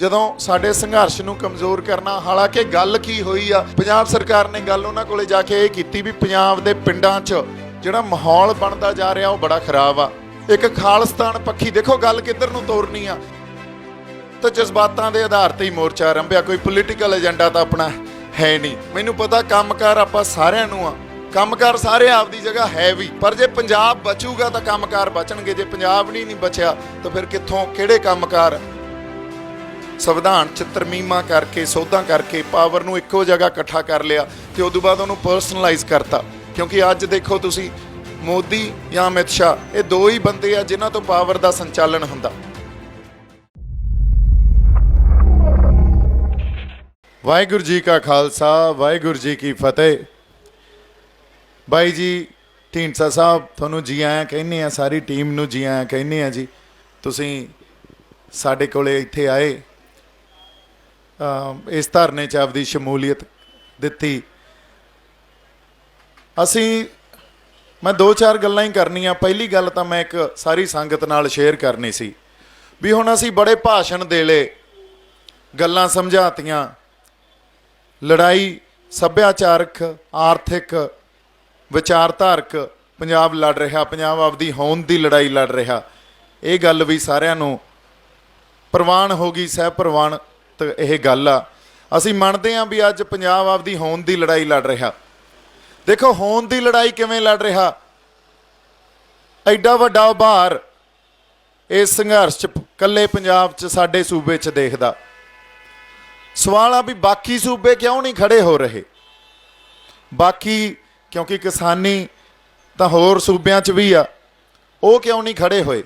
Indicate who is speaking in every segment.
Speaker 1: ਜਦੋਂ ਸਾਡੇ ਸੰਘਰਸ਼ ਨੂੰ ਕਮਜ਼ੋਰ ਕਰਨਾ। ਹਾਲਾਂਕਿ ਗੱਲ ਕੀ ਹੋਈ ਆ, ਪੰਜਾਬ ਸਰਕਾਰ ਨੇ ਗੱਲ ਉਹਨਾਂ ਕੋਲੇ ਜਾ ਕੇ ਇਹ ਕੀਤੀ ਵੀ ਪੰਜਾਬ ਦੇ ਪਿੰਡਾਂ 'ਚ ਜਿਹੜਾ ਮਾਹੌਲ ਬਣਦਾ ਜਾ ਰਿਹਾ ਉਹ ਬੜਾ ਖਰਾਬ ਆ। ਇੱਕ ਖਾਲਿਸਤਾਨ ਪੱਖੀ ਦੇਖੋ ਗੱਲ ਕਿੱਧਰ ਨੂੰ ਤੋਰਨੀ ਆ, ਤਾਂ ਜਜ਼ਬਾਤਾਂ ਦੇ ਆਧਾਰ ਤੇ ਹੀ ਮੋਰਚਾ ਆਰੰਭਿਆ। ਕੋਈ ਪੋਲੀਟੀਕਲ ਏਜੰਡਾ ਤਾਂ ਆਪਣਾ ਹੈ ਨਹੀਂ। ਮੈਨੂੰ ਪਤਾ ਕੰਮਕਾਰ ਆਪਾਂ ਸਾਰਿਆਂ ਨੂੰ ਆ, ਕੰਮਕਾਰ ਸਾਰੇ ਆਪਦੀ ਜਗ੍ਹਾ ਹੈ ਵੀ, ਪਰ ਜੇ ਪੰਜਾਬ ਬਚੂਗਾ ਤਾਂ ਕੰਮਕਾਰ ਬਚਣਗੇ। ਜੇ ਪੰਜਾਬ ਨਹੀਂ ਬਚਿਆ ਤਾਂ ਫਿਰ ਕਿੱਥੋਂ ਕਿਹੜੇ ਕੰਮਕਾਰ। ਸੰਵਿਧਾਨ 'ਚ ਤਰਮੀਮਾਂ ਕਰਕੇ ਸੋਧਾਂ ਕਰਕੇ ਪਾਵਰ ਨੂੰ ਇੱਕੋ ਜਗ੍ਹਾ ਇਕੱਠਾ ਕਰ ਲਿਆ ਤੇ ਉਦੋਂ ਬਾਅਦ ਉਹਨੂੰ ਪਰਸਨਲਾਈਜ਼ ਕਰਤਾ। ਕਿਉਂਕਿ ਅੱਜ ਦੇਖੋ ਤੁਸੀਂ ਮੋਦੀ ਜਾਂ ਅਮਿਤ ਸ਼ਾਹ, ਇਹ ਦੋ ਹੀ ਬੰਦੇ ਆ ਜਿਨ੍ਹਾਂ ਤੋਂ ਪਾਵਰ ਦਾ ਸੰਚਾਲਨ ਹੁੰਦਾ। ਵਾਹਿਗੁਰੂ ਜੀ ਕਾ ਖਾਲਸਾ, ਵਾਹਿਗੁਰੂ ਜੀ ਕੀ ਫਤਿਹ। ਬਾਈ ਜੀ ਢੀਂਡਸਾ ਸਾਹਿਬ ਤੁਹਾਨੂੰ ਜੀ ਆਇਆਂ ਕਹਿੰਦੇ ਆ, ਸਾਰੀ ਟੀਮ ਨੂੰ ਜੀ ਆਇਆਂ ਕਹਿੰਦੇ ਆ ਜੀ। ਤੁਸੀਂ ਸਾਡੇ ਕੋਲੇ ਇੱਥੇ ਆਏ, ਇਸ ਧਰਨੇ 'ਚ ਆਪਦੀ ਸ਼ਮੂਲੀਅਤ ਦਿੱਤੀ। ਮੈਂ ਦੋ ਚਾਰ ਗੱਲਾਂ ਹੀ ਕਰਨੀਆਂ। ਪਹਿਲੀ ਗੱਲ ਤਾਂ ਮੈਂ ਇੱਕ ਸਾਰੀ ਸੰਗਤ ਨਾਲ ਸ਼ੇਅਰ ਕਰਨੀ ਸੀ ਵੀ ਹੁਣ ਅਸੀਂ ਬੜੇ ਭਾਸ਼ਣ ਦੇ ਲਏ, ਗੱਲਾਂ ਸਮਝਾਤੀਆਂ, ਲੜਾਈ ਸੱਭਿਆਚਾਰਕ, ਆਰਥਿਕ, ਵਿਚਾਰਧਾਰਕ ਪੰਜਾਬ ਲੜ ਰਿਹਾ, ਪੰਜਾਬ ਆਪਦੀ ਹੋਂਦ ਦੀ ਲੜਾਈ ਲੜ ਰਿਹਾ। ਇਹ ਗੱਲ ਵੀ ਸਾਰਿਆਂ ਨੂੰ ਪ੍ਰਵਾਨ ਹੋ ਗਈ, ਸਹਿ ਪ੍ਰਵਾਨ ਇਹ ਗੱਲ ਆ। ਅਸੀਂ ਮੰਨਦੇ ਹਾਂ ਵੀ ਅੱਜ ਪੰਜਾਬ ਆਪਦੀ ਹੋਂਦ ਦੀ ਲੜਾਈ ਲੜ ਰਿਹਾ। ਦੇਖੋ ਹੋਂਦ ਦੀ ਲੜਾਈ ਕਿਵੇਂ ਲੜ ਰਿਹਾ, ਐਡਾ ਵੱਡਾ ਉਭਾਰ ਇਸ ਸੰਘਰਸ਼ 'ਚ ਇਕੱਲੇ ਪੰਜਾਬ 'ਚ ਸਾਡੇ ਸੂਬੇ 'ਚ ਦੇਖਦਾ। ਸਵਾਲ ਆ ਵੀ ਬਾਕੀ ਸੂਬੇ ਕਿਉਂ ਨਹੀਂ ਖੜੇ ਹੋ ਰਹੇ। ਬਾਕੀ ਕਿਉਂਕਿ ਕਿਸਾਨੀ ਤਾਂ ਹੋਰ ਸੂਬਿਆਂ 'ਚ ਵੀ ਆ, ਉਹ ਕਿਉਂ ਨਹੀਂ ਖੜੇ ਹੋਏ।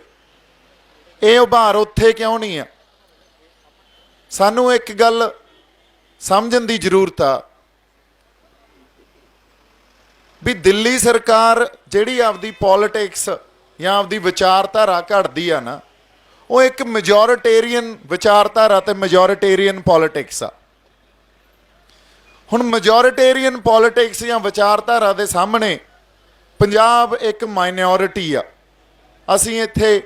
Speaker 1: ਇਹ ਉਭਾਰ ਉੱਥੇ ਕਿਉਂ ਨਹੀਂ ਆ। ਸਾਨੂੰ ਇੱਕ ਗੱਲ ਸਮਝਣ ਦੀ ਜ਼ਰੂਰਤ ਆ ਵੀ ਦਿੱਲੀ ਸਰਕਾਰ ਜਿਹੜੀ ਆਪਦੀ ਪੋਲਿਟਿਕਸ ਜਾਂ ਆਪਦੀ ਵਿਚਾਰਧਾਰਾ ਘੜਦੀ ਆ ਨਾ, ਉਹ ਇੱਕ ਮੈਜੋਰਿਟੇਰੀਅਨ ਵਿਚਾਰਧਾਰਾ ਤੇ ਮੈਜੋਰਿਟੇਰੀਅਨ ਪੋਲਿਟਿਕਸ ਆ। ਹੁਣ ਮੈਜੋਰਿਟੇਰੀਅਨ ਪੋਲਿਟਿਕਸ ਜਾਂ ਵਿਚਾਰਧਾਰਾ ਦੇ ਸਾਹਮਣੇ ਪੰਜਾਬ ਇੱਕ ਮਾਈਨੋਰਿਟੀ ਆ। ਅਸੀਂ ਇੱਥੇ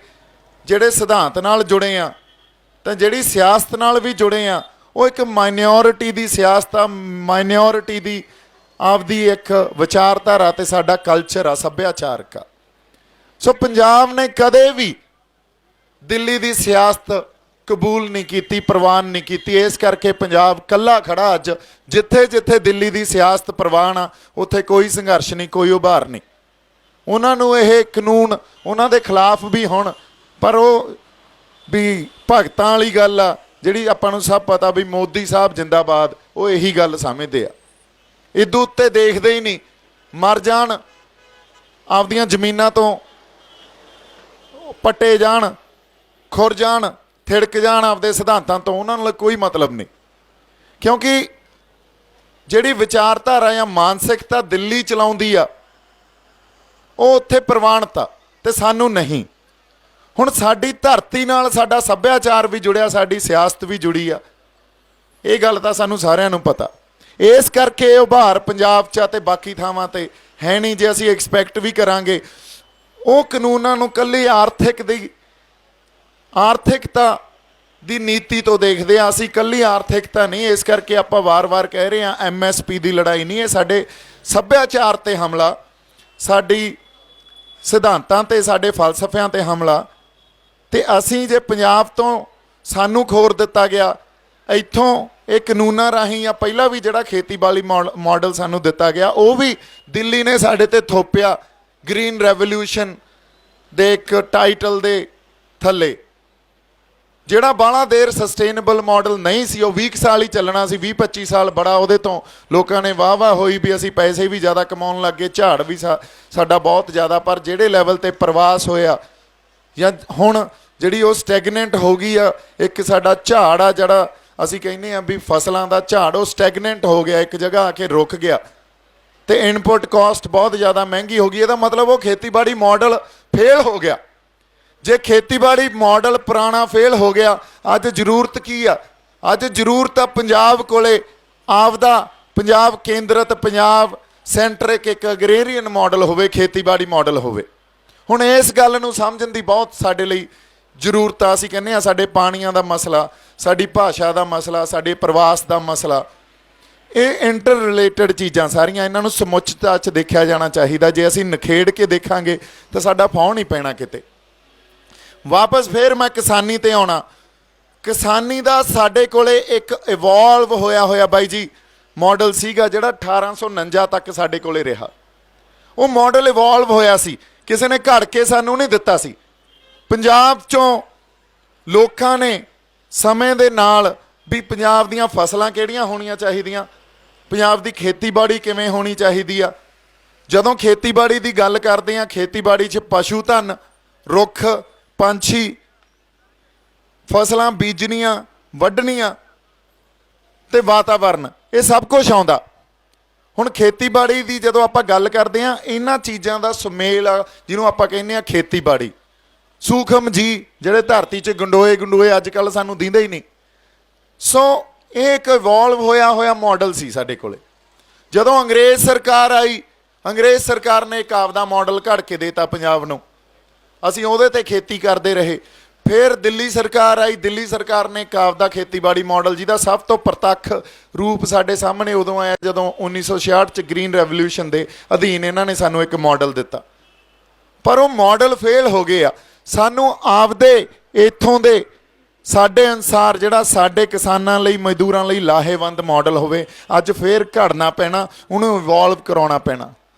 Speaker 1: ਜਿਹੜੇ ਸਿਧਾਂਤ ਨਾਲ ਜੁੜੇ ਆ ਤਾਂ ਜਿਹੜੀ ਸਿਆਸਤ ਨਾਲ ਵੀ ਜੁੜੇ ਆ, ਉਹ ਇੱਕ ਮਾਈਨੋਰਿਟੀ ਦੀ ਸਿਆਸਤ ਆ, ਮਾਈਨੋਰਿਟੀ ਦੀ ਆਪਦੀ ਇੱਕ ਵਿਚਾਰਧਾਰਾ ਤੇ ਸਾਡਾ ਕਲਚਰ ਆ, ਸੱਭਿਆਚਾਰਕ ਆ। ਸੋ ਪੰਜਾਬ ਨੇ ਕਦੇ ਵੀ ਦਿੱਲੀ ਦੀ ਸਿਆਸਤ ਕਬੂਲ ਨਹੀਂ ਕੀਤੀ, ਪ੍ਰਵਾਨ ਨਹੀਂ ਕੀਤੀ। ਇਸ ਕਰਕੇ ਪੰਜਾਬ ਇਕੱਲਾ ਖੜਾ ਅੱਜ। ਜਿੱਥੇ ਜਿੱਥੇ ਦਿੱਲੀ ਦੀ ਸਿਆਸਤ ਪ੍ਰਵਾਨ ਆ, ਉੱਥੇ ਕੋਈ ਸੰਘਰਸ਼ ਨਹੀਂ, ਕੋਈ ਉਭਾਰ ਨਹੀਂ। ਉਹਨਾਂ ਨੂੰ ਇਹ ਕਾਨੂੰਨ ਉਹਨਾਂ ਦੇ ਖਿਲਾਫ ਵੀ ਹੋਣ, ਪਰ ਉਹ ਵੀ ਭਗਤਾਂ ਵਾਲੀ ਗੱਲ ਆ ਜਿਹੜੀ ਆਪਾਂ ਨੂੰ ਸਭ ਪਤਾ ਵੀ ਮੋਦੀ ਸਾਹਿਬ ਜਿੰਦਾਬਾਦ, ਉਹ ਇਹੀ ਗੱਲ ਸਮਝਦੇ ਆ। ਇਦੋਂ ਉੱਤੇ ਦੇਖਦੇ ਹੀ ਨਹੀਂ। ਮਰ ਜਾਣ, ਆਪਦੀਆਂ ਜ਼ਮੀਨਾਂ ਤੋਂ ਪੱਟੇ ਜਾਣ, ਖੁਰ ਜਾਣ, ਥਿੜਕ ਜਾਣ ਆਪਦੇ ਸਿਧਾਂਤਾਂ ਤੋਂ, ਉਹਨਾਂ ਨਾਲ ਕੋਈ ਮਤਲਬ ਨਹੀਂ। ਕਿਉਂਕਿ ਜਿਹੜੀ ਵਿਚਾਰਧਾਰਾ ਜਾਂ ਮਾਨਸਿਕਤਾ ਦਿੱਲੀ ਚਲਾਉਂਦੀ ਆ, ਉਹ ਉੱਥੇ ਪ੍ਰਵਾਨਤ ਆ ਤੇ ਸਾਨੂੰ ਨਹੀਂ। ਹੁਣ ਸਾਡੀ ਧਰਤੀ ਨਾਲ ਸਾਡਾ ਸੱਭਿਆਚਾਰ ਵੀ ਜੁੜਿਆ, ਸਾਡੀ ਸਿਆਸਤ ਵੀ ਜੁੜੀ ਆ। ਇਹ ਗੱਲ ਤਾਂ ਸਾਨੂੰ ਸਾਰਿਆਂ ਨੂੰ ਪਤਾ। ਇਸ ਕਰਕੇ ਇਹ ਉਭਾਰ ਪੰਜਾਬ 'ਚ ਅਤੇ ਬਾਕੀ ਥਾਵਾਂ 'ਤੇ ਹੈ ਨਹੀਂ। ਜੇ ਅਸੀਂ ਐਕਸਪੈਕਟ ਵੀ ਕਰਾਂਗੇ, ਉਹ ਕਾਨੂੰਨਾਂ ਨੂੰ ਇਕੱਲੀ ਆਰਥਿਕਤਾ ਦੀ ਨੀਤੀ ਤੋਂ ਦੇਖਦੇ ਆ। ਅਸੀਂ ਇਕੱਲੀ ਆਰਥਿਕਤਾ ਨਹੀਂ। ਇਸ ਕਰਕੇ ਆਪਾਂ ਵਾਰ-ਵਾਰ ਕਹਿ ਰਹੇ ਹਾਂ MSP ਦੀ ਲੜਾਈ ਨਹੀਂ, ਇਹ ਸਾਡੇ ਸੱਭਿਆਚਾਰ 'ਤੇ ਹਮਲਾ, ਸਾਡੀ ਸਿਧਾਂਤਾਂ 'ਤੇ, ਸਾਡੇ ਫਲਸਫਿਆਂ 'ਤੇ ਹਮਲਾ। ਤੇ ਅਸੀਂ ਜੇ ਪੰਜਾਬ ਤੋਂ ਸਾਨੂੰ ਖੋਰ ਦਿੱਤਾ ਗਿਆ, ਇੱਥੋਂ ਇਹ ਕਾਨੂੰਨਾਂ ਰਾਹੀਂ ਜਾਂ ਪਹਿਲਾਂ ਵੀ ਜਿਹੜਾ ਖੇਤੀਬਾੜੀ ਮਾਡਲ ਸਾਨੂੰ ਦਿੱਤਾ ਗਿਆ, ਉਹ ਵੀ ਦਿੱਲੀ ਨੇ ਸਾਡੇ 'ਤੇ ਥੋਪਿਆ ਗ੍ਰੀਨ ਰੈਵੋਲਿਊਸ਼ਨ ਦੇ ਇੱਕ ਟਾਈਟਲ ਦੇ ਥੱਲੇ। ਜਿਹੜਾ ਬਾਹਲਾ ਦੇਰ ਸਸਟੇਨੇਬਲ ਮਾਡਲ ਨਹੀਂ ਸੀ, ਉਹ 20 ਸਾਲ ਹੀ ਚੱਲਣਾ ਸੀ, 20-25 ਸਾਲ ਬੜਾ ਉਹਦੇ ਤੋਂ ਲੋਕਾਂ ਨੇ ਵਾਹ ਹੋਈ ਵੀ ਅਸੀਂ ਪੈਸੇ ਵੀ ਜ਼ਿਆਦਾ ਕਮਾਉਣ ਲੱਗ ਗਏ, ਝਾੜ ਵੀ ਸਾਡਾ ਬਹੁਤ ਜ਼ਿਆਦਾ। ਪਰ ਜਿਹੜੇ ਲੈਵਲ 'ਤੇ ਪ੍ਰਵਾਸ ਹੋਇਆ ਜਾਂ ਹੁਣ ਜਿਹੜੀ ਉਹ ਸਟੈਗਨੈਂਟ ਹੋ ਗਈ ਆ, ਇੱਕ ਸਾਡਾ ਝਾੜ ਆ ਜਿਹੜਾ ਅਸੀਂ ਕਹਿੰਦੇ ਆ ਵੀ ਫਸਲਾਂ ਦਾ ਝਾੜ, ਉਹ ਸਟੈਗਨੈਂਟ ਹੋ ਗਿਆ, ਇੱਕ ਜਗ੍ਹਾ ਆ ਕੇ ਰੁਕ ਗਿਆ। ਤੇ ਇਨਪੁਟ ਕਾਸਟ ਬਹੁਤ ਜ਼ਿਆਦਾ ਮਹਿੰਗੀ ਹੋ ਗਈ। ਇਹਦਾ ਮਤਲਬ ਉਹ ਖੇਤੀਬਾੜੀ ਮਾਡਲ ਫੇਲ ਹੋ ਗਿਆ। ਜੇ ਖੇਤੀਬਾੜੀ ਮਾਡਲ ਪੁਰਾਣਾ ਫੇਲ ਹੋ ਗਿਆ, ਅੱਜ ਜ਼ਰੂਰਤ ਕੀ ਆ? ਅੱਜ ਜ਼ਰੂਰਤ ਆ ਪੰਜਾਬ ਕੋਲੇ ਆਪਦਾ ਪੰਜਾਬ ਕੇਂਦਰਿਤ, ਪੰਜਾਬ ਸੈਂਟਰਿਕ ਇੱਕ ਅਗਰੇਰੀਅਨ ਮਾਡਲ ਹੋਵੇ, ਖੇਤੀਬਾੜੀ ਮਾਡਲ ਹੋਵੇ। ਹੁਣ ਇਸ ਗੱਲ ਨੂੰ ਸਮਝਣ ਦੀ ਬਹੁਤ ਸਾਡੇ ਲਈ ਜ਼ਰੂਰਤਾਂ ਅਸੀਂ ਕਹਿੰਦੇ ਆ, ਸਾਡੇ ਪਾਣੀਆਂ ਦਾ ਮਸਲਾ, ਸਾਡੀ ਭਾਸ਼ਾ ਦਾ ਮਸਲਾ, ਸਾਡੇ ਪ੍ਰਵਾਸ ਦਾ ਮਸਲਾ, ਇਹ ਇੰਟਰ ਰਿਲੇਟਡ ਚੀਜ਼ਾਂ ਸਾਰੀਆਂ, ਇਹਨਾਂ ਨੂੰ ਸਮੁੱਚਤਾ 'ਚ ਦੇਖਿਆ ਜਾਣਾ ਚਾਹੀਦਾ। ਜੇ ਅਸੀਂ ਨਿਖੇੜ ਕੇ ਦੇਖਾਂਗੇ ਤਾਂ ਸਾਡਾ ਫੌਂ ਨਹੀਂ ਪੈਣਾ ਕਿਤੇ। ਵਾਪਸ ਫਿਰ ਮੈਂ ਕਿਸਾਨੀ ਤੇ ਆਉਣਾ। ਕਿਸਾਨੀ ਦਾ ਸਾਡੇ ਕੋਲੇ ਇੱਕ ਇਵੋਲਵ ਹੋਇਆ ਬਾਈ ਜੀ ਮਾਡਲ ਸੀਗਾ, ਜਿਹੜਾ 1849 ਤੱਕ ਸਾਡੇ ਕੋਲੇ ਰਿਹਾ। ਉਹ ਮਾਡਲ ਇਵੋਲਵ ਹੋਇਆ ਸੀ, ਕਿਸੇ ਨੇ ਘੜ ਕੇ ਸਾਨੂੰ ਨਹੀਂ ਦਿੱਤਾ ਸੀ। ਪੰਜਾਬ 'ਚੋਂ ਲੋਕਾਂ ਨੇ ਸਮੇਂ ਦੇ ਨਾਲ ਵੀ ਪੰਜਾਬ ਦੀਆਂ ਫਸਲਾਂ ਕਿਹੜੀਆਂ ਹੋਣੀਆਂ ਚਾਹੀਦੀਆਂ, ਪੰਜਾਬ ਦੀ ਖੇਤੀਬਾੜੀ ਕਿਵੇਂ ਹੋਣੀ ਚਾਹੀਦੀ ਆ। ਜਦੋਂ ਖੇਤੀਬਾੜੀ ਦੀ ਗੱਲ ਕਰਦੇ ਹਾਂ, ਖੇਤੀਬਾੜੀ 'ਚ ਪਸ਼ੂ ਧਨ, ਰੁੱਖ, ਪੰਛੀ, ਫਸਲਾਂ ਬੀਜਣੀਆਂ, ਵੱਢਣੀਆਂ ਤੇ ਵਾਤਾਵਰਨ, ਇਹ ਸਭ ਕੁਝ ਆਉਂਦਾ। ਹੁਣ ਖੇਤੀਬਾੜੀ ਦੀ ਜਦੋਂ ਆਪਾਂ ਗੱਲ ਕਰਦੇ ਹਾਂ, ਇਹਨਾਂ ਚੀਜ਼ਾਂ ਦਾ ਸੁਮੇਲ ਆ ਜਿਹਨੂੰ ਆਪਾਂ ਕਹਿੰਦੇ ਹਾਂ ਖੇਤੀਬਾੜੀ। ਸੂਖਮ ਜੀ ਜਿਹੜੇ ਧਰਤੀ 'ਚ ਗੰਡੋਏ ਅੱਜ ਕੱਲ੍ਹ ਸਾਨੂੰ ਦਿੰਦੇ ਹੀ ਨਹੀਂ। ਸੋ ਇਹ ਇੱਕ ਇਵੋਲਵ ਹੋਇਆ ਮਾਡਲ ਸੀ ਸਾਡੇ ਕੋਲੇ। ਜਦੋਂ ਅੰਗਰੇਜ਼ ਸਰਕਾਰ ਆਈ, ਅੰਗਰੇਜ਼ ਸਰਕਾਰ ਨੇ ਇੱਕ ਆਪਦਾ ਮਾਡਲ ਘੜ ਕੇ ਦੇਤਾ ਪੰਜਾਬ ਨੂੰ, ਅਸੀਂ ਉਹਦੇ ਤੇ ਖੇਤੀ ਕਰਦੇ ਰਹੇ। ਫਿਰ ਦਿੱਲੀ ਸਰਕਾਰ ਆਈ, ਦਿੱਲੀ ਸਰਕਾਰ ਨੇ ਇੱਕ ਆਪਦਾ ਖੇਤੀਬਾੜੀ ਮਾਡਲ, ਜਿਹਦਾ ਸਭ ਤੋਂ ਪ੍ਰਤੱਖ ਰੂਪ ਸਾਡੇ ਸਾਹਮਣੇ ਉਦੋਂ ਆਇਆ ਜਦੋਂ 1966 'ਚ ਗ੍ਰੀਨ ਰੈਵੋਲਿਊਸ਼ਨ ਦੇ ਅਧੀਨ ਇਹਨਾਂ ਨੇ ਸਾਨੂੰ ਇੱਕ ਮਾਡਲ ਦਿੱਤਾ। ਪਰ ਉਹ ਮਾਡਲ ਫੇਲ ਹੋ ਗਏ ਆ। ਸਾਨੂੰ ਆਪਦੇ ਇੱਥੋਂ ਦੇ ਸਾਡੇ ਅਨੁਸਾਰ ਜਿਹੜਾ ਸਾਡੇ ਕਿਸਾਨਾਂ ਲਈ, ਮਜ਼ਦੂਰਾਂ ਲਈ ਲਾਹੇਵੰਦ ਮਾਡਲ ਹੋਵੇ, ਅੱਜ ਫੇਰ ਘੜਨਾ ਪੈਣਾ, ਉਹਨੂੰ ਇਵੋਲਵ ਕਰਾਉਣਾ ਪੈਣਾ।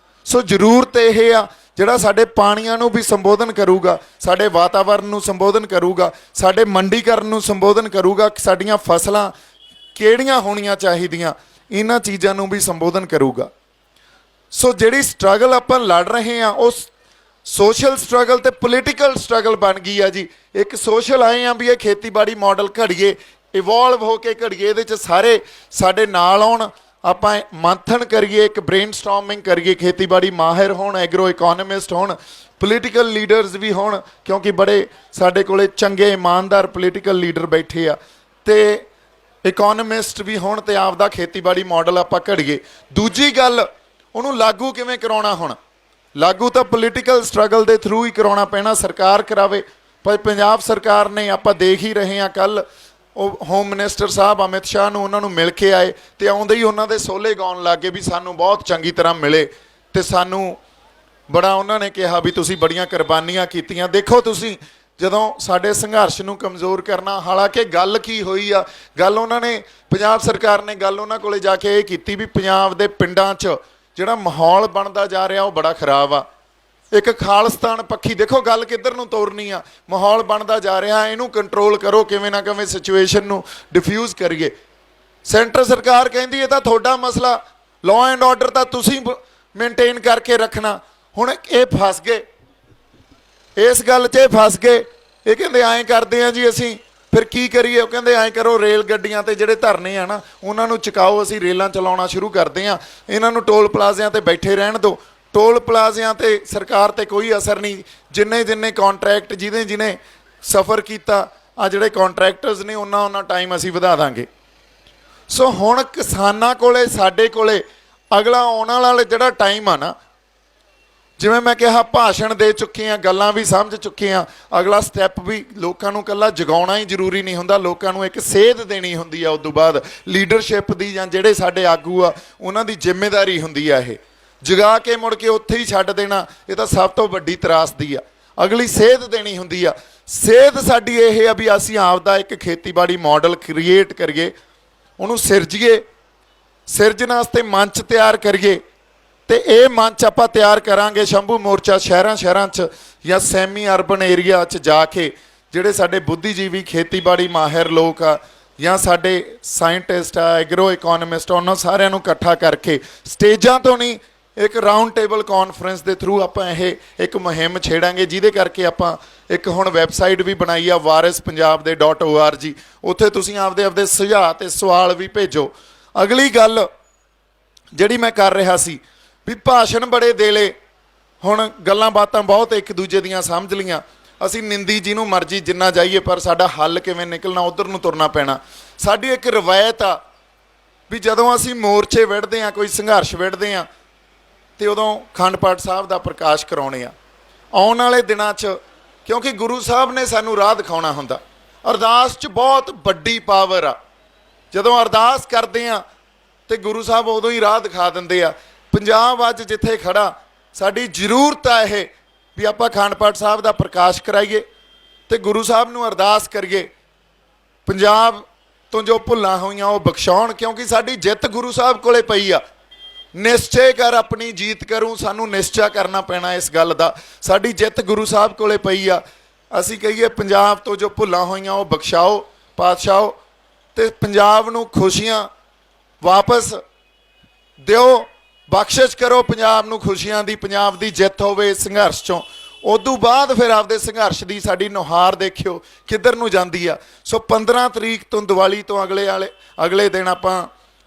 Speaker 1: ਸੋ ਜ਼ਰੂਰਤ ਇਹ ਆ ਜਿਹੜਾ ਸਾਡੇ ਪਾਣੀਆਂ ਨੂੰ ਵੀ ਸੰਬੋਧਨ ਕਰੂਗਾ, ਸਾਡੇ ਵਾਤਾਵਰਨ ਨੂੰ ਸੰਬੋਧਨ ਕਰੂਗਾ, ਸਾਡੇ ਮੰਡੀਕਰਨ ਨੂੰ ਸੰਬੋਧਨ ਕਰੂਗਾ, ਸਾਡੀਆਂ ਫਸਲਾਂ ਕਿਹੜੀਆਂ ਹੋਣੀਆਂ ਚਾਹੀਦੀਆਂ, ਇਹਨਾਂ ਚੀਜ਼ਾਂ ਨੂੰ ਵੀ ਸੰਬੋਧਨ ਕਰੂਗਾ। ਸੋ ਜਿਹੜੀ ਸਟਰਗਲ ਆਪਾਂ ਲੜ ਰਹੇ ਹਾਂ, ਉਹ ਸੋਸ਼ਲ ਸਟਰਗਲ ਤੇ ਪੋਲੀਟੀਕਲ ਸਟਰਗਲ ਬਣ ਗਈ ਆ ਜੀ। ਇੱਕ ਸੋਸ਼ਲ ਆਏ ਆ ਵੀ ਇਹ ਖੇਤੀਬਾੜੀ ਮਾਡਲ ਘੜੀਏ, ਇਵੋਲਵ ਹੋ ਕੇ ਘੜੀਏ, ਇਹਦੇ 'ਚ ਸਾਰੇ ਸਾਡੇ ਨਾਲ ਆਉਣ, ਆਪਾਂ ਮੰਥਨ ਕਰੀਏ, ਇੱਕ ਬ੍ਰੇਨ ਸਟੋਰਮਿੰਗ ਕਰੀਏ, ਖੇਤੀਬਾੜੀ ਮਾਹਿਰ ਹੋਣ, ਐਗਰੋ ਇਕੋਨੋਮਿਸਟ ਹੋਣ, ਪੋਲੀਟੀਕਲ ਲੀਡਰਸ ਵੀ ਹੋਣ, ਕਿਉਂਕਿ ਬੜੇ ਸਾਡੇ ਕੋਲੇ ਚੰਗੇ ਇਮਾਨਦਾਰ ਪੋਲੀਟੀਕਲ ਲੀਡਰ ਬੈਠੇ ਆ, ਤੇ ਇਕੋਨੋਮਿਸਟ ਵੀ ਹੋਣ, ਤੇ ਆਪਦਾ ਖੇਤੀਬਾੜੀ ਮਾਡਲ ਆਪਾਂ ਘੜੀਏ। ਦੂਜੀ ਗੱਲ, ਉਹਨੂੰ ਲਾਗੂ ਕਿਵੇਂ ਕਰਾਉਣਾ? ਹੁਣ ਲਾਗੂ ਤਾਂ ਪੋਲੀਟੀਕਲ ਸਟਰਗਲ ਦੇ ਥਰੂ ਹੀ ਕਰਾਉਣਾ ਪੈਣਾ, ਸਰਕਾਰ ਕਰਾਵੇ। ਪਰ ਪੰਜਾਬ ਸਰਕਾਰ ਨੇ, ਆਪਾਂ ਦੇਖ ਹੀ ਰਹੇ ਹਾਂ, ਕੱਲ੍ਹ ਉਹ ਹੋਮ ਮਿਨਿਸਟਰ ਸਾਹਿਬ ਅਮਿਤ ਸ਼ਾਹ ਨੂੰ ਉਹਨਾਂ ਨੂੰ ਮਿਲ ਕੇ ਆਏ, ਤੇ ਆਉਂਦੇ ਹੀ ਉਹਨਾਂ ਦੇ ਸੋਲੇ ਗਾਉਣ ਲੱਗ ਗਏ ਵੀ ਸਾਨੂੰ ਬਹੁਤ ਚੰਗੀ ਤਰ੍ਹਾਂ ਮਿਲੇ, ਤੇ ਸਾਨੂੰ ਬੜਾ ਉਹਨਾਂ ਨੇ ਕਿਹਾ ਵੀ ਤੁਸੀਂ ਬੜੀਆਂ ਕੁਰਬਾਨੀਆਂ ਕੀਤੀਆਂ। ਦੇਖੋ ਤੁਸੀਂ, ਜਦੋਂ ਸਾਡੇ ਸੰਘਰਸ਼ ਨੂੰ ਕਮਜ਼ੋਰ ਕਰਨਾ, ਹਾਲਾਂਕਿ ਗੱਲ ਕੀ ਹੋਈ ਆ, ਗੱਲ ਉਹਨਾਂ ਨੇ, ਪੰਜਾਬ ਸਰਕਾਰ ਨੇ ਗੱਲ ਉਹਨਾਂ ਕੋਲੇ ਜਾ ਕੇ ਇਹ ਕੀਤੀ ਵੀ ਪੰਜਾਬ ਦੇ ਪਿੰਡਾਂ 'ਚ ਜਿਹੜਾ ਮਾਹੌਲ ਬਣਦਾ ਜਾ ਰਿਹਾ ਉਹ ਬੜਾ ਖਰਾਬ ਆ। ਇੱਕ ਖਾਲਿਸਤਾਨ ਪੱਖੀ, ਦੇਖੋ ਗੱਲ ਕਿੱਧਰ ਨੂੰ ਤੋਰਨੀ ਆ, ਮਾਹੌਲ ਬਣਦਾ ਜਾ ਰਿਹਾ, ਇਹਨੂੰ ਕੰਟਰੋਲ ਕਰੋ, ਕਿਵੇਂ ਨਾ ਕਿਵੇਂ ਸਿਚੁਏਸ਼ਨ ਨੂੰ ਡਿਫਿਊਜ਼ ਕਰੀਏ। ਸੈਂਟਰ ਸਰਕਾਰ ਕਹਿੰਦੀ ਇਹ ਤਾਂ ਤੁਹਾਡਾ ਮਸਲਾ, ਲਾਅ ਐਂਡ ਆਰਡਰ ਤਾਂ ਤੁਸੀਂ ਮੇਨਟੇਨ ਕਰਕੇ ਰੱਖਣਾ। ਹੁਣ ਇਹ ਫਸ ਗਏ, ਇਸ ਗੱਲ 'ਚ ਇਹ ਫਸ ਗਏ। ਇਹ ਕਹਿੰਦੇ ਐਂ ਕਰਦੇ ਆ ਜੀ ਅਸੀਂ, ਫਿਰ ਕੀ ਕਰੀਏ? ਉਹ ਕਹਿੰਦੇ ਐਂ ਕਰੋ, ਰੇਲ ਗੱਡੀਆਂ ਤੇ ਜਿਹੜੇ ਧਰਨੇ ਆ ਨਾ, ਉਹਨਾਂ ਨੂੰ ਚੁਕਾਓ, ਅਸੀਂ ਰੇਲਾਂ ਚਲਾਉਣਾ ਸ਼ੁਰੂ ਕਰਦੇ ਹਾਂ, ਇਹਨਾਂ ਨੂੰ ਟੋਲ ਪਲਾਜ਼ਿਆਂ ਤੇ ਬੈਠੇ ਰਹਿਣ ਦਿਓ। ਟੋਲ ਪਲਾਜ਼ਿਆਂ ਤੇ ਸਰਕਾਰ ਤੇ ਕੋਈ ਅਸਰ ਨਹੀਂ, ਜਿੰਨੇ ਕੰਟਰੈਕਟ ਜਿਹਨੇ ਸਫ਼ਰ ਕੀਤਾ, ਆ ਜਿਹੜੇ ਕੰਟਰੈਕਟਰਸ ਨੇ, ਉਹਨਾਂ ਟਾਈਮ ਅਸੀਂ ਵਧਾ ਦਾਂਗੇ। ਸੋ ਹੁਣ ਕਿਸਾਨਾਂ ਕੋਲੇ, ਸਾਡੇ ਕੋਲੇ ਅਗਲਾ ਆਉਣ ਵਾਲਾ ਜਿਹੜਾ ਟਾਈਮ ਆ ਨਾ, ਜਿਵੇਂ ਮੈਂ ਕਿਹਾ, ਭਾਸ਼ਣ ਦੇ ਚੁੱਕੇ ਹਾਂ, ਗੱਲਾਂ ਵੀ ਸਮਝ ਚੁੱਕੇ ਹਾਂ, ਅਗਲਾ ਸਟੈਪ ਵੀ ਲੋਕਾਂ ਨੂੰ ਇਕੱਲਾ ਜਗਾਉਣਾ ਹੀ ਜ਼ਰੂਰੀ ਨਹੀਂ ਹੁੰਦਾ, ਲੋਕਾਂ ਨੂੰ ਇੱਕ ਸੇਧ ਦੇਣੀ ਹੁੰਦੀ ਆ। ਉਸ ਤੋਂ ਬਾਅਦ ਲੀਡਰਸ਼ਿਪ ਦੀ, ਜਾਂ ਜਿਹੜੇ ਸਾਡੇ ਆਗੂ ਆ, ਉਹਨਾਂ ਦੀ ਜ਼ਿੰਮੇਵਾਰੀ ਹੁੰਦੀ ਆ। ਇਹ ਜਗਾ ਕੇ ਮੁੜ ਕੇ ਉੱਥੇ ਹੀ ਛੱਡ ਦੇਣਾ, ਇਹ ਤਾਂ ਸਭ ਤੋਂ ਵੱਡੀ ਤਰਾਸਦੀ ਆ। ਅਗਲੀ ਸੇਧ ਦੇਣੀ ਹੁੰਦੀ ਆ। ਸੇਧ ਸਾਡੀ ਇਹ ਆ ਵੀ ਅਸੀਂ ਆਪਦਾ ਇੱਕ ਖੇਤੀਬਾੜੀ ਮਾਡਲ ਕ੍ਰੀਏਟ ਕਰੀਏ, ਉਹਨੂੰ ਸਿਰਜੀਏ, ਸਿਰਜਣ ਵਾਸਤੇ ਮੰਚ ਤਿਆਰ ਕਰੀਏ। ਤੇ ਇਹ ਮੰਚ ਆਪਾਂ ਤਿਆਰ ਕਰਾਂਗੇ ਸ਼ੰਭੂ ਮੋਰਚਾ ਸ਼ਹਿਰਾਂ 'ਚ ਜਾਂ ਸੈਮੀ ਅਰਬਨ ਏਰੀਆ 'ਚ ਜਾ ਕੇ, ਜਿਹੜੇ ਸਾਡੇ ਬੁੱਧੀਜੀਵੀ ਖੇਤੀਬਾੜੀ ਮਾਹਿਰ ਲੋਕ ਆ, ਜਾਂ ਸਾਡੇ ਸਾਇੰਟਿਸਟ ਆ, ਐਗਰੋ ਇਕੋਨੋਮਿਸਟ, ਉਹਨਾਂ ਸਾਰਿਆਂ ਨੂੰ ਇਕੱਠਾ ਕਰਕੇ, ਸਟੇਜਾਂ ਤੋਂ ਨਹੀਂ, ਇੱਕ ਰਾਊਂਡ ਟੇਬਲ ਕਾਨਫਰੰਸ ਦੇ ਥਰੂ ਆਪਾਂ ਇਹ ਇੱਕ ਮੁਹਿੰਮ ਛੇੜਾਂਗੇ, ਜਿਹਦੇ ਕਰਕੇ ਆਪਾਂ ਇੱਕ ਹੁਣ ਵੈਬਸਾਈਟ ਵੀ ਬਣਾਈ ਆ, warispunjab.org। ਉੱਥੇ ਤੁਸੀਂ ਆਪਦੇ ਸੁਝਾਅ ਤੇ ਸਵਾਲ ਵੀ ਭੇਜੋ। ਅਗਲੀ ਗੱਲ ਜਿਹੜੀ ਮੈਂ ਕਰ ਰਿਹਾ ਸੀ ਵੀ ਭਾਸ਼ਣ ਬੜੇ ਦੇ ਲਏ, ਹੁਣ ਗੱਲਾਂ ਬਾਤਾਂ ਬਹੁਤ ਇੱਕ ਦੂਜੇ ਦੀਆਂ ਸਮਝ ਲਈਆਂ, ਅਸੀਂ ਨਿੰਦੀ ਜਿਹਨੂੰ ਮਰਜ਼ੀ ਜਿੰਨਾ ਜਾਈਏ, ਪਰ ਸਾਡਾ ਹੱਲ ਕਿਵੇਂ ਨਿਕਲਣਾ, ਉਧਰ ਨੂੰ ਤੁਰਨਾ ਪੈਣਾ। ਸਾਡੀ ਇੱਕ ਰਵਾਇਤ ਆ ਵੀ ਜਦੋਂ ਅਸੀਂ ਮੋਰਚੇ ਵਿੱਢਦੇ ਹਾਂ, ਕੋਈ ਸੰਘਰਸ਼ ਵਿੱਢਦੇ ਹਾਂ, ਤੇ ਉਦੋਂ ਅਖੰਡ ਪਾਠ ਸਾਹਿਬ ਦਾ ਪ੍ਰਕਾਸ਼ ਕਰਾਉਣੇ ਆ। ਆਉਣ ਵਾਲੇ ਦਿਨਾਂ 'ਚ क्योंकि गुरु साहब ने सानू राह दिखाउणा हुंदा। अरदास च बहुत वड्डी पावर आ। जदों अरदास करदे आ ते गुरु साहब उदों ही राह दिखा दिंदे आ। पंजाब अज जिथे खड़ा, साडी जरूरत आ यह भी आपां अखंड पाठ साहब दा प्रकाश कराइए ते गुरु साहब नूं अरदास करिए पंजाब तो जो भुल्लां होईयां वो बख्शाउण, क्योंकि साडी जित गुरु साहब कोले पई आ। निश्चय कर अपनी जीत करूँ, सानू निश्चय करना पैना इस गल दा। साडी जित गुरु साहब कोले पई आ। असीं कहिए पंजाब तो जो भुल्लां होईयां वो बख्शाओ पातशाहो, ते पंजाब नूं खुशियां वापस दिओ, बख्शिश करो पंजाब नूं खुशियां दी, पंजाब दी जित होवे इस संघर्ष चों। उदों बाद फिर आपदे संघर्ष की साडी नुहार देखियो किधर नूं जांदी आ। सो 15 तरीक तो दिवाली तो अगले दिन आपां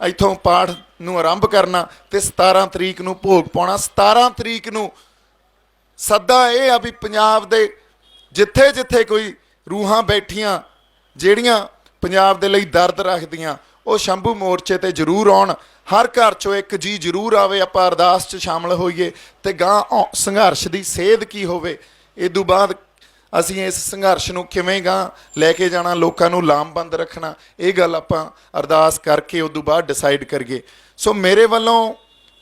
Speaker 1: इत्थों पाठ नूं आरंभ करना ते 17 तरीक नूं भोग पाउणा। 17 तरीक नूं सद्दा ये आ भी पंजाब दे जिथे जिथे कोई रूहां बैठियां ਜਿਹੜੀਆਂ पंजाब दे लई दर्द रखदियां वो शंभू मोर्चे ते जरूर आउण। हर घर चों एक जी जरूर आवे, आपां अरदास च शामिल होईए ते गां संघर्ष की सेध की होवे। इदों बाद असीं इस संघर्ष नूं किवें गां लैके जाना, लोकां नूं लामबंद रखना, ये गल आपां अरदास करके उदों बाद डिसाइड करिए। सो मेरे वल्लों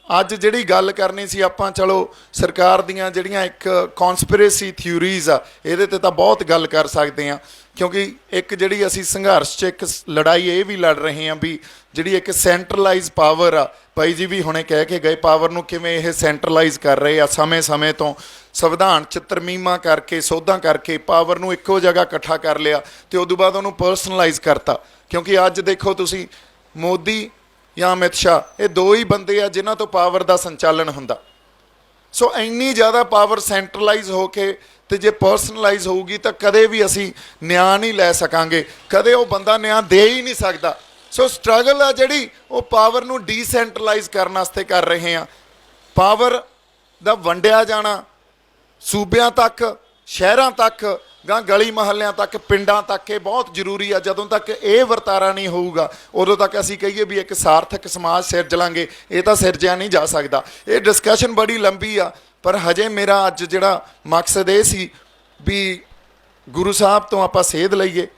Speaker 1: अज जिहड़ी गल करनी सी, आपां चलो सरकार दीयां जिहड़ियां एक कॉन्सपिरेसी थ्योरीज आ इहदे ते तां बहुत गल कर सकते हैं, क्योंकि एक जिहड़ी असीं संघर्ष च एक लड़ाई ये भी लड़ रहे हैं भी जिहड़ी एक सेंट्रलाइज पावर आ। भाई जी भी हुणे कह के गए पावर नूं किवें ये सेंट्रलाइज कर रहे आ। समय समय तो संविधान च तरमीमां करके सोधां करके पावर नूं इक्को जगह इकट्ठा कर लिया ते उदों बाद उहनूं पर्सनलाइज करता। क्योंकि अज देखो तुसीं मोदी या अमित शाह ये दो ही बंदे आ जिन्हां तो पावर का संचालन हुंदा। सो इन्नी ज़्यादा पावर सेंट्रलाइज हो के ते जे पर्सनलाइज होगी तो कदे भी असी न्याय नहीं लै सकांगे, कदे वो बंदा न्याय दे ही नहीं सकता। सो स्ट्रगल आ जिहड़ी वो पावर नूं डीसेंट्रलाइज करने वास्ते कर रहे हैं। पावर दा वंडिया जाना सूबियां तक, शहरां तक, गां गली महल्लियां तक, पिंडां तक ये बहुत जरूरी है। जदों तक ये वरतारा नहीं होऊगा उदों तक असीं कहिए भी एक सार्थक समाज सिरज लांगे, ये तां सिरजिया नहीं जा सकता। ये डिस्कशन बड़ी लंबी आ, पर हजे मेरा अज जिहड़ा मकसद ये सी भी गुरु साहब तो आपां सेध लईए,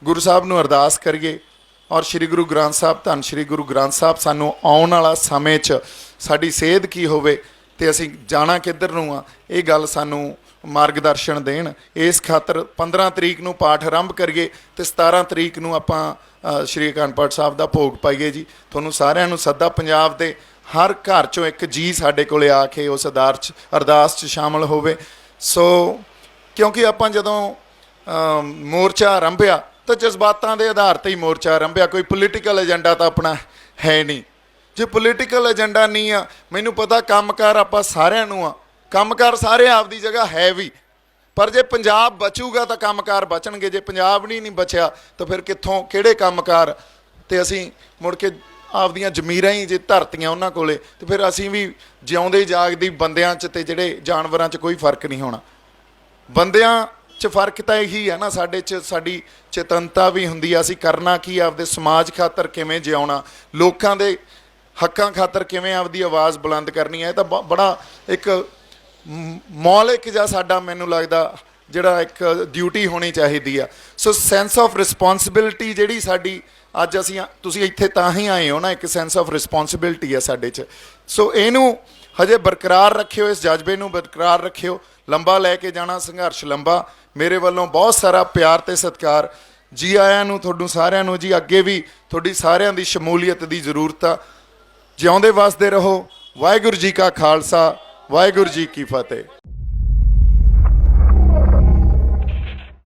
Speaker 1: गुरु साहब नूं अरदास करिए और श्री गुरु ग्रंथ साहब धन श्री गुरु ग्रंथ साहब सानूं आउण वाला समय च साडी सेध की होवे ते असीं जाना किधर नूं आ, ये गल सानूं मार्गदर्शन देण। इस खातर 15 तरीक नूं पाठ आरंभ करिए ते 17 तरीक नूं आपां श्री अखंड पाठ साहब दा भोग पाइए जी। तुहानूं सारिआं नूं सद्दा, पंजाब दे हर घर चों एक जी साडे कोले आके उस अरदास च शामिल होवे। सो क्योंकि आपां जदों मोर्चा आरंभिया तो जज्बातां दे आधार ते ही मोर्चा आरंभिया, कोई पोलीटिकल एजेंडा तो अपना है नहीं। जे पोलीटिकल एजेंडा नहीं आ, मैनूं पता कामकार आपां सारिआं नूं आ, कामकार सारे आपदी जगह है भी, पर जे पंजाब बचूगा तो कामकार बचणगे। जे पंजाब नहीं बचिया तो फिर कित्थों किहड़े कामकार, ते असीं मुड़ के आपदियां जमीरां ही जे धरतियां उन्हां कोले, तो फिर असीं भी जिउंदे जागदी बंदियां च ते जिहड़े जानवरां च कोई फर्क नहीं होना। बंदियां च फर्क तो यही है ना, साडे च साडी चेतनता भी हुंदी आ, असीं करना की आपदे समाज खातर किवें जिउणा, लोकां दे हक्कां खातर किवें आपदी आवाज़ बुलंद करनी है। तो बड़ा एक मौलिक जिहा साडा मैनूं लगदा जिहड़ा एक ड्यूटी होनी चाहिदी आ। सो सेंस ऑफ रिस्पोंसिबिलिटी जिहड़ी साडी अज असीं तुसीं इत्थे तां ही आए हो ना, एक सेंस ऑफ रिस्पोंसिबिलिटी है साडे च। सो इहनूं हजे बरकरार रखियो, इस जज्बे नूं बरकरार रखियो, लंबा लैके जाना संघर्ष लंबा। मेरे वालों बहुत सारा प्यार ते सत्कार, जी आयां नूं तुहानूं सारिआं नूं जी। अगे भी तुहाडी सारिआं दी शमूलीयत दी जरूरत आ। जिउंदे वसदे रहो। वाहिगुरू जी का खालसा, वाहिगुरू जी की फतेह।